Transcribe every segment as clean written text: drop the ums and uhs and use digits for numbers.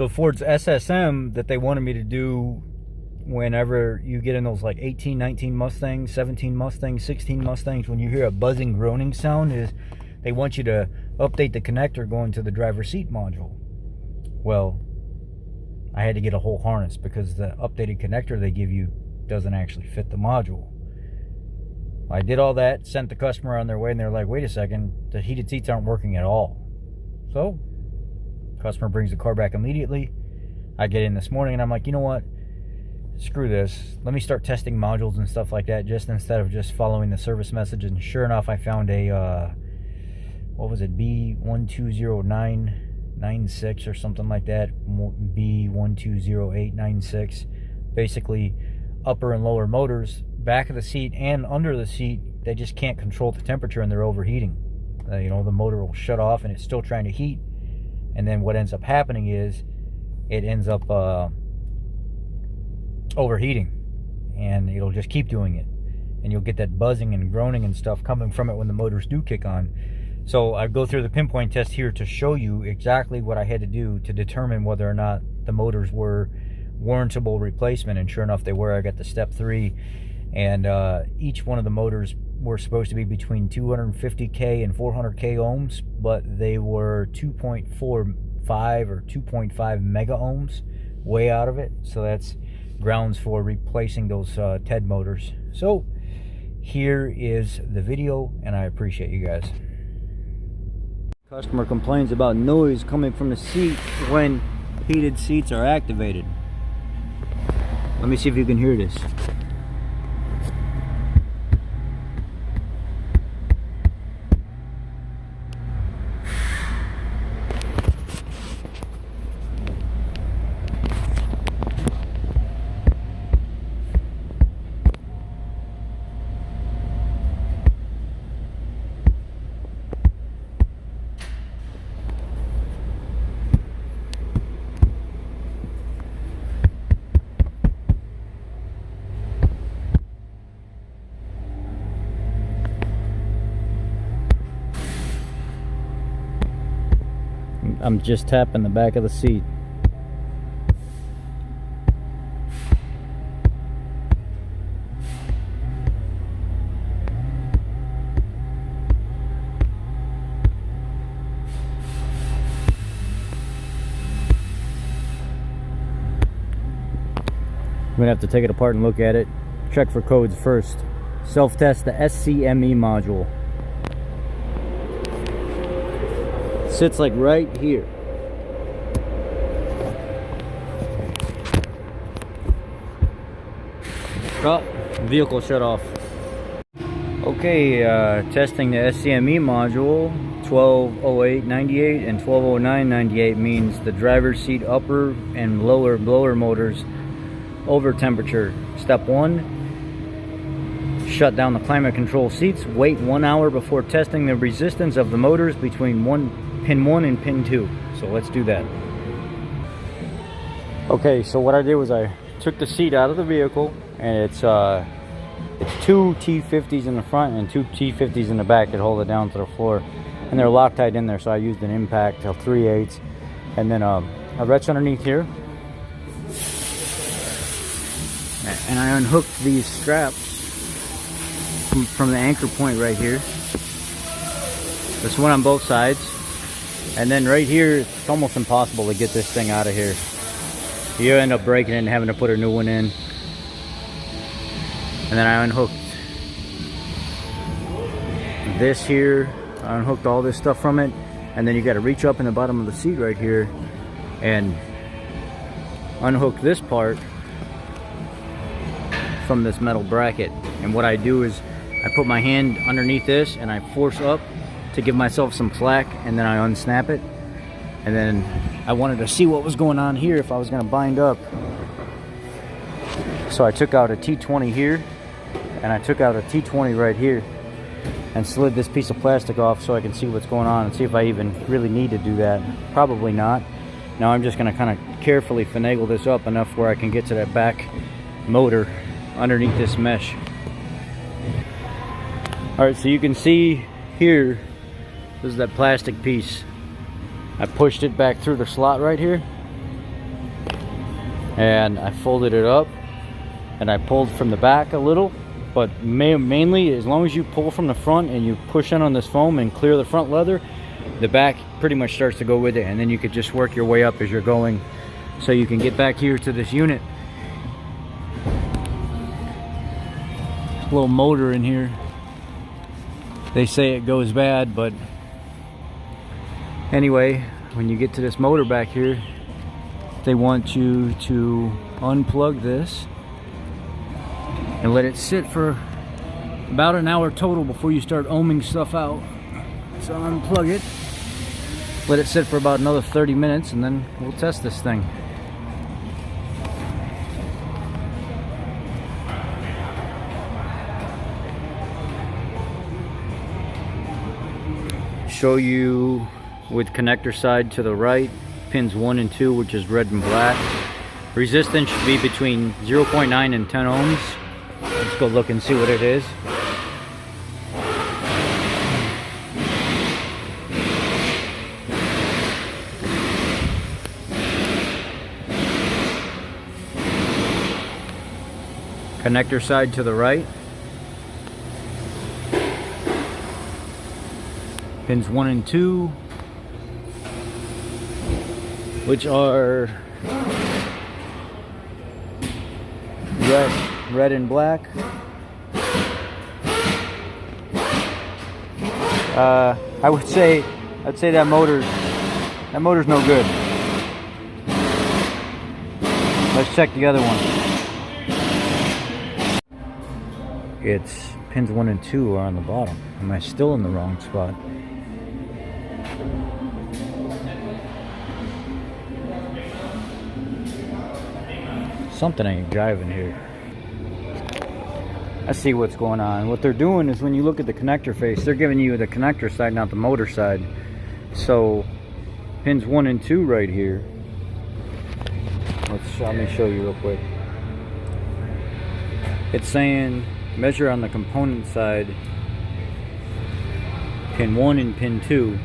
So Ford's SSM that they wanted me to do whenever you get in those like 18, 19 Mustangs, 17 Mustangs, 16 Mustangs, when you hear a buzzing, groaning sound, is they want you to update the connector going to the driver's seat module. Well, I had to get a whole harness because the updated connector they give you doesn't actually fit the module. I did all that, sent the customer on their way, and they're like, wait a second, the heated seats aren't working at all. So, customer brings the car back immediately. I get in this morning and I'm like, you know what? Screw this. Let me start testing modules and stuff like that, just instead of just following the service message. And sure enough, I found a, what was it, B120996 or something like that. B120896. Basically, upper and lower motors, back of the seat and under the seat, they just can't control the temperature and they're overheating. You know, the motor will shut off and it's still trying to heat. And then what ends up happening is it ends up overheating, and it'll just keep doing it, and you'll get that buzzing and groaning and stuff coming from it when the motors do kick on. So I go through the pinpoint test here to show you exactly what I had to do to determine whether or not the motors were warrantable replacement, and sure enough they were. I got the step 3, and each one of the motors were supposed to be between 250k and 400k ohms, but they were 2.45 or 2.5 mega ohms, way out of it. So that's grounds for replacing those TED motors. So here is the video, and I appreciate you guys. Customer complains about noise coming from the seat when heated seats are activated. Let me see if you can hear this. I'm just tapping the back of the seat. I'm gonna have to take it apart and look at it. Check for codes first. Self-test the SCME module. Sits like right here. Oh, vehicle shut off. Okay, testing the SCME module. 120898 and 120998 means the driver's seat upper and lower blower motors over temperature. Step 1, shut down the climate control seats. Wait 1 hour before testing the resistance of the motors between pin 1 and pin 2. So let's do that. Okay, so what I did was I took the seat out of the vehicle, and it's 2 T50s in the front and 2 T50s in the back that hold it down to the floor, and they're Loctite in there. So I used an impact of 3/8, and then a wrench underneath here, and I unhooked these straps from the anchor point right here. This one on both sides. And then right here, it's almost impossible to get this thing out of here. You end up breaking it and having to put a new one in. And then I unhooked this here. I unhooked all this stuff from it. And then you got to reach up in the bottom of the seat right here and unhook this part from this metal bracket. And what I do is I put my hand underneath this and I force up to give myself some slack, and then I unsnap it. And then I wanted to see what was going on here if I was going to bind up. So I took out a T20 here, and I took out a T20 right here, and slid this piece of plastic off so I can see what's going on and see if I even really need to do that. Probably not. Now I'm just going to kind of carefully finagle this up enough where I can get to that back motor underneath this mesh. Alright, so you can see here, this is that plastic piece. I pushed it back through the slot right here, and I folded it up and I pulled from the back a little, but mainly as long as you pull from the front and you push in on this foam and clear the front leather, the back pretty much starts to go with it, and then you could just work your way up as you're going, so you can get back here to this unit. Little motor in here. They say it goes bad, but anyway, when you get to this motor back here, they want you to unplug this and let it sit for about an hour total before you start ohming stuff out. So unplug it, let it sit for about another 30 minutes, and then we'll test this thing. Show you with connector side to the right, pins 1 and 2, which is red and black. Resistance should be between 0.9 and 10 ohms. Let's go look and see what it is. Connector side to the right. Pins 1 and 2, which are red and black. I'd say that motor's no good. Let's check the other one. It's pins 1 and 2 are on the bottom. Am I still in the wrong spot? Something ain't jiving here. I see what's going on. What they're doing is, when you look at the connector face, they're giving you the connector side, not the motor side. So pins 1 and 2 right here. Let me show you real quick. It's saying measure on the component side pin 1 and pin 2.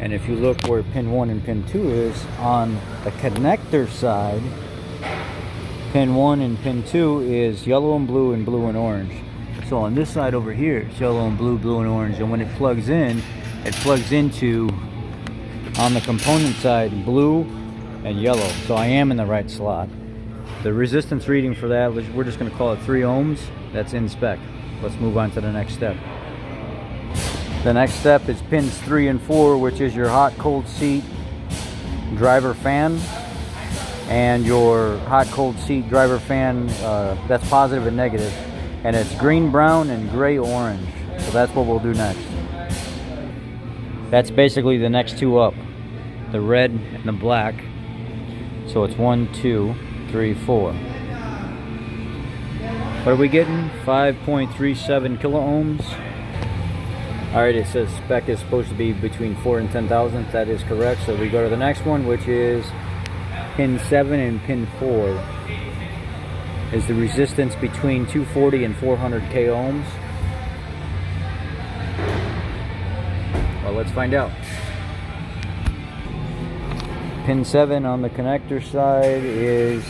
And if you look where pin 1 and pin 2 is on the connector side, pin 1 and pin 2 is yellow and blue and orange. So on this side over here, it's yellow and blue and orange. And when it plugs in, it plugs into, on the component side, blue and yellow. So I am in the right slot. The resistance reading for that, we're just going to call it 3 ohms. That's in spec. Let's move on to the next step. The next step is pins 3 and 4, which is your hot cold seat driver fan, and your hot cold seat driver fan, that's positive and negative, and it's green, brown, and gray, orange. So that's what we'll do next. That's basically the next 2 up, the red and the black. So it's 1, 2, 3, 4. What are we getting? 5.37 kilo ohms. Alright, it says spec is supposed to be between 4 and 10 thousandths. That is correct. So we go to the next one, which is pin 7 and pin 4. Is the resistance between 240 and 400 k ohms? Well, let's find out. Pin 7 on the connector side is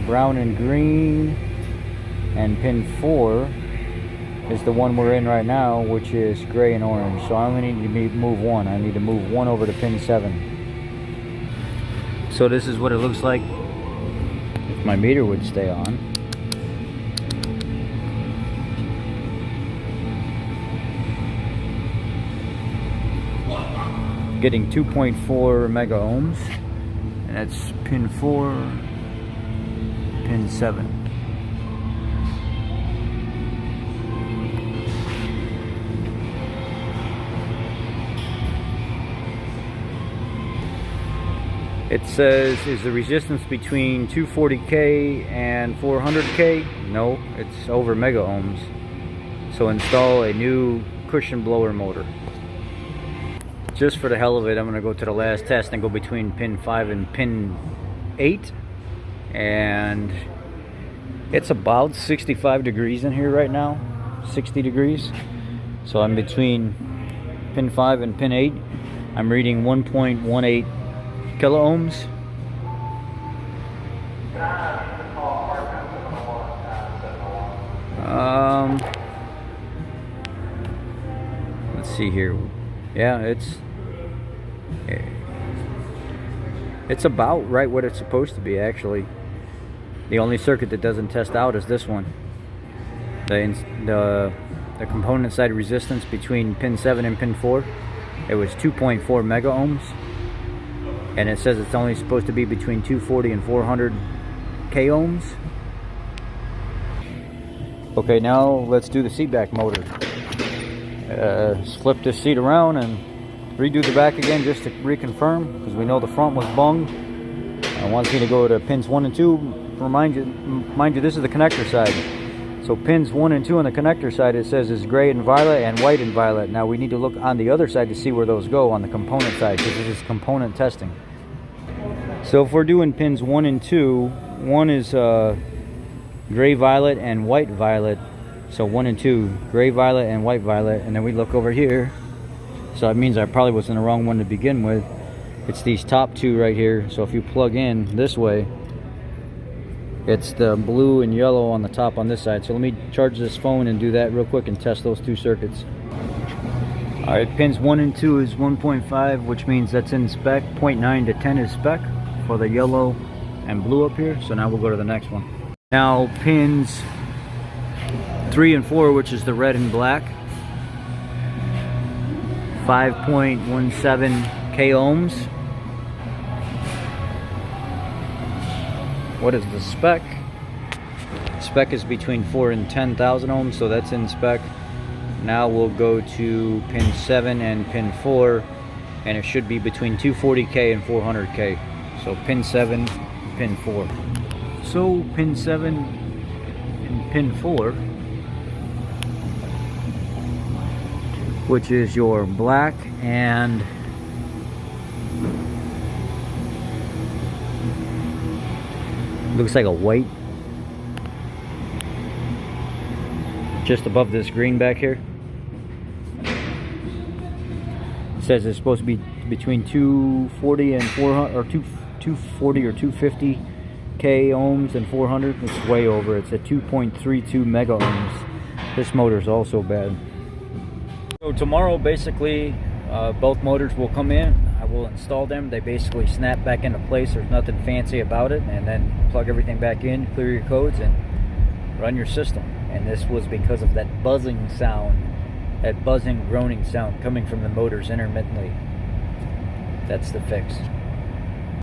brown and green, and pin 4 is the one we're in right now, which is gray and orange. So I only need to move 1. I need to move 1 over to pin 7. So this is what it looks like if my meter would stay on. Getting 2.4 mega ohms, and that's pin 4, pin 7. It says, is the resistance between 240k and 400k? No, it's over mega ohms. So install a new cushion blower motor. Just for the hell of it, I'm going to go to the last test and go between pin 5 and pin 8. And it's about 65 degrees in here right now. 60 degrees. So I'm between pin 5 and pin 8. I'm reading 1.18 kilo ohms. Let's see here. Yeah, it's about right what it's supposed to be, actually. The only circuit that doesn't test out is this one. The component side resistance between pin 7 and pin 4, it was 2.4 mega ohms, and it says it's only supposed to be between 240 and 400 k ohms. Okay, now let's do the seat back motor. Just flip this seat around and redo the back again just to reconfirm, because we know the front was bunged. I want me to go to pins 1 and 2. Mind you, this is the connector side. So pins 1 and 2 on the connector side, it says is gray and violet and white and violet. Now we need to look on the other side to see where those go on the component side, because this is component testing. So if we're doing pins 1 and 2, one is gray violet and white violet. So 1 and 2, gray violet and white violet. And then we look over here. So that means I probably was in the wrong one to begin with. It's these top two right here. So if you plug in this way, it's the blue and yellow on the top on this side. So let me charge this phone and do that real quick and test those two circuits. Alright, pins 1 and 2 is 1.5, which means that's in spec. 0.9 to 10 is spec for the yellow and blue up here. So now we'll go to the next one. Now pins 3 and 4, which is the red and black, 5.17 k ohms. What is the spec? Spec is between 4 and 10,000 ohms, so that's in spec. Now we'll go to pin 7 and pin 4, and it should be between 240k and 400k. So pin 7, pin 4. So pin 7 and pin 4, which is your black and looks like a white, just above this green back here. It says it's supposed to be between 240 and 400, or 240 or 250 k ohms and 400. It's way over. It's at 2.32 mega ohms. This motor is also bad. So tomorrow, basically, both motors will come in. I will install them. They basically snap back into place. There's nothing fancy about it. And then plug everything back in, clear your codes, and run your system. And this was because of that buzzing sound, that buzzing, groaning sound coming from the motors intermittently. That's the fix.